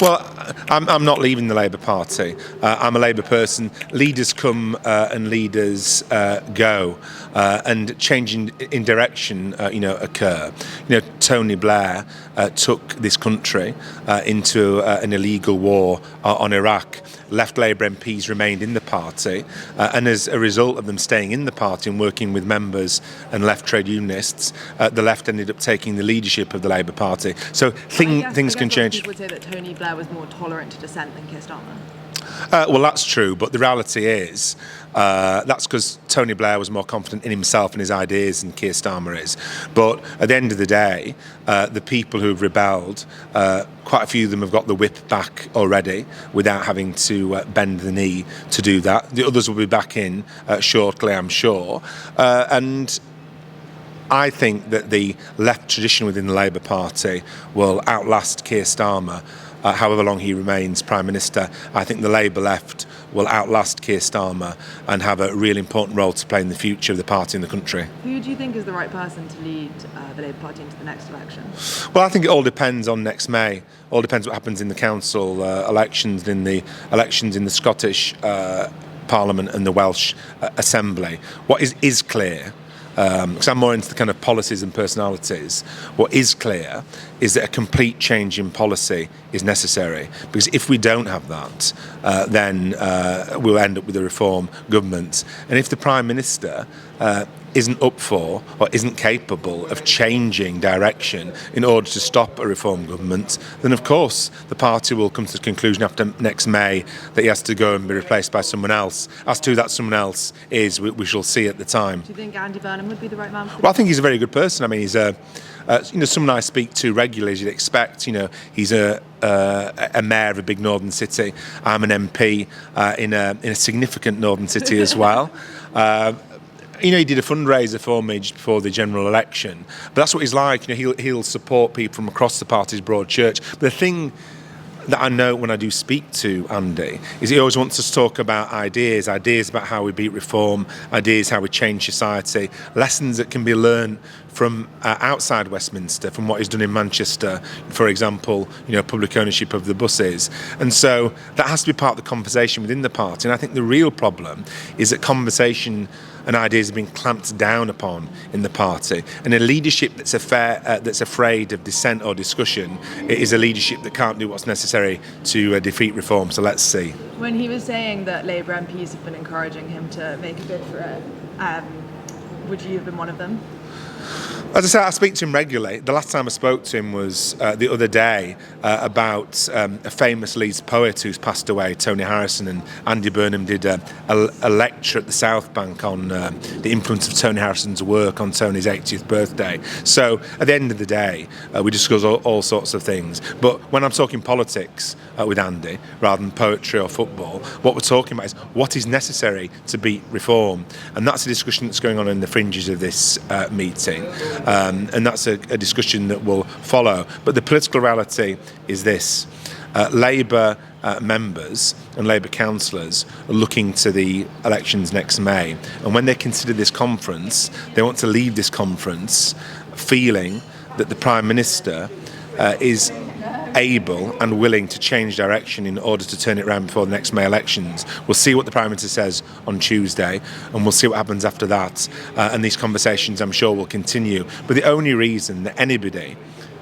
Well, I'm not leaving the Labour Party. I'm a Labour person. Leaders come and leaders go, and changing in direction, occur. Tony Blair took this country into an illegal war on Iraq. Left Labour MPs remained in the party, and as a result of them staying in the party and working with members and left trade unionists, the left ended up taking the leadership of the Labour Party. So things can change. People would say that Tony Blair was more tolerant to dissent than Keir Starmer. Well, that's true, but the reality is that's because Tony Blair was more confident in himself and his ideas than Keir Starmer is. But at the end of the day, the people who've rebelled, quite a few of them have got the whip back already without having to bend the knee to do that. The others will be back in shortly, I'm sure. And I think that the left tradition within the Labour Party will outlast Keir Starmer. However long he remains Prime Minister. I think the Labour left will outlast Keir Starmer and have a really important role to play in the future of the party in the country. Who do you think is the right person to lead the Labour Party into the next election? Well, I think it all depends on next May. All depends what happens in the council elections, in the elections in the Scottish Parliament and the Welsh Assembly. What is clear, because I'm more into the kind of policies and personalities, what is clear is that a complete change in policy is necessary, because if we don't have that, then we'll end up with a reform government. And if the Prime Minister isn't up for or isn't capable of changing direction in order to stop a reform government, then of course the party will come to the conclusion after next May that he has to go and be replaced by someone else. As to who that someone else is, we shall see at the time. Do you think Andy Burnham would be the right man for Well, I think he's a very good person. I mean, he's someone I speak to regularly, as you'd expect. He's a mayor of a big northern city. I'm an MP in a significant northern city as well. He did a fundraiser for me just before the general election. But that's what he's like. He'll support people from across the party's broad church. But the thing that I know when I do speak to Andy is he always wants us to talk about ideas about how we beat reform, ideas how we change society, lessons that can be learned from outside Westminster, from what he's done in Manchester, for example, public ownership of the buses. And so that has to be part of the conversation within the party. And I think the real problem is that conversation and ideas have been clamped down upon in the party. And a leadership that's afraid of dissent or discussion is a leadership that can't do what's necessary to defeat reform. So let's see. When he was saying that Labour MPs have been encouraging him to make a bid for it, would you have been one of them? As I say, I speak to him regularly. The last time I spoke to him was the other day about a famous Leeds poet who's passed away, Tony Harrison, and Andy Burnham did a lecture at the South Bank on the influence of Tony Harrison's work on Tony's 80th birthday. So at the end of the day, we discuss all sorts of things. But when I'm talking politics with Andy, rather than poetry or football, what we're talking about is what is necessary to beat reform. And that's a discussion that's going on in the fringes of this meeting. And that's a discussion that will follow. But the political reality is this. Labour members and Labour councillors are looking to the elections next May. And when they consider this conference, they want to leave this conference feeling that the Prime Minister is able and willing to change direction in order to turn it around before the next May elections. We'll see what the Prime Minister says on Tuesday, and we'll see what happens after that. And these conversations, I'm sure, will continue. But the only reason that anybody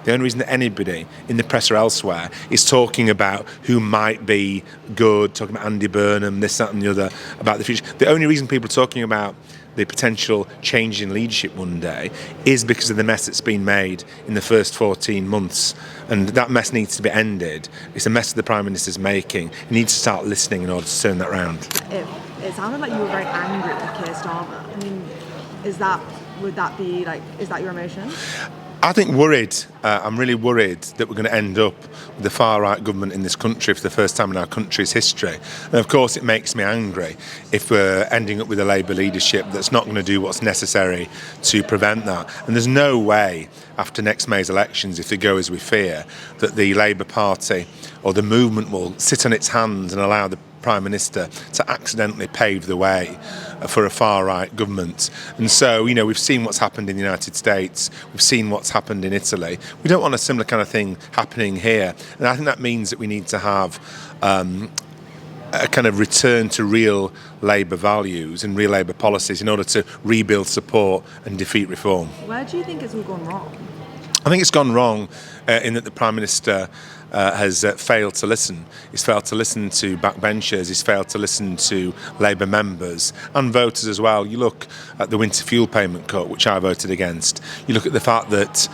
in the press or elsewhere is talking about who might be good, talking about Andy Burnham, this, that and the other, about the future. The only reason people are talking about the potential change in leadership one day is because of the mess that's been made in the first 14 months. And that mess needs to be ended. It's a mess that the Prime Minister's making. He needs to start listening in order to turn that round. It sounded like you were very angry with Keir Starmer. I mean, is that your emotion? I think I'm really worried that we're going to end up with the far-right government in this country for the first time in our country's history. And of course it makes me angry if we're ending up with a Labour leadership that's not going to do what's necessary to prevent that. And there's no way after next May's elections, if they go as we fear, that the Labour Party or the movement will sit on its hands and allow the Prime Minister to accidentally pave the way for a far-right government. And so, we've seen what's happened in the United States, we've seen what's happened in Italy. We don't want a similar kind of thing happening here. And I think that means that we need to have a kind of return to real Labour values and real Labour policies in order to rebuild support and defeat reform. Where do you think it's all gone wrong? I think it's gone wrong in that the Prime Minister has failed to listen. He's failed to listen to backbenchers, he's failed to listen to Labour members and voters as well. You look at the winter fuel payment cut, which I voted against. You look at the fact that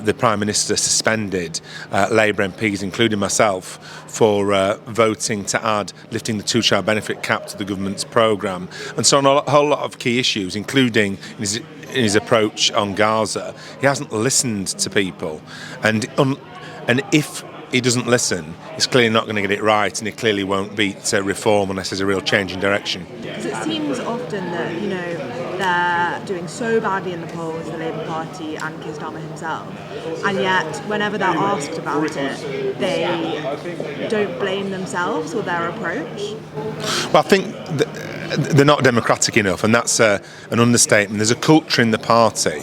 the Prime Minister suspended Labour MPs, including myself, for voting to add lifting the two-child benefit cap to the government's programme. And so on a whole lot of key issues, including in his approach on Gaza, he hasn't listened to people. And if he doesn't listen, he's clearly not going to get it right, and he clearly won't beat reform unless there's a real change in direction. Because it seems often that, they're doing so badly in the polls, the Labour Party and Keir Starmer himself, and yet whenever they're asked about it, they don't blame themselves or their approach. Well, I think they're not democratic enough, and that's an understatement. There's a culture in the party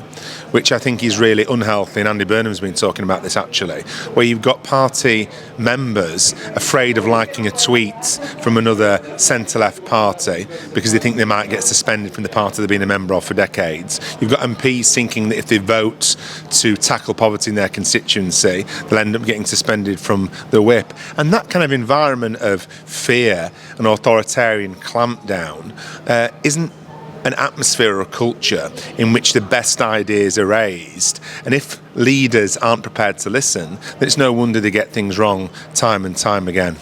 which I think is really unhealthy, and Andy Burnham's been talking about this actually, where you've got party members afraid of liking a tweet from another centre-left party because they think they might get suspended from the party they've been a member of for decades. You've got MPs thinking that if they vote to tackle poverty in their constituency, they'll end up getting suspended from the whip. And that kind of environment of fear and authoritarian clampdown isn't an atmosphere or a culture in which the best ideas are raised. And if leaders aren't prepared to listen, then it's no wonder they get things wrong time and time again.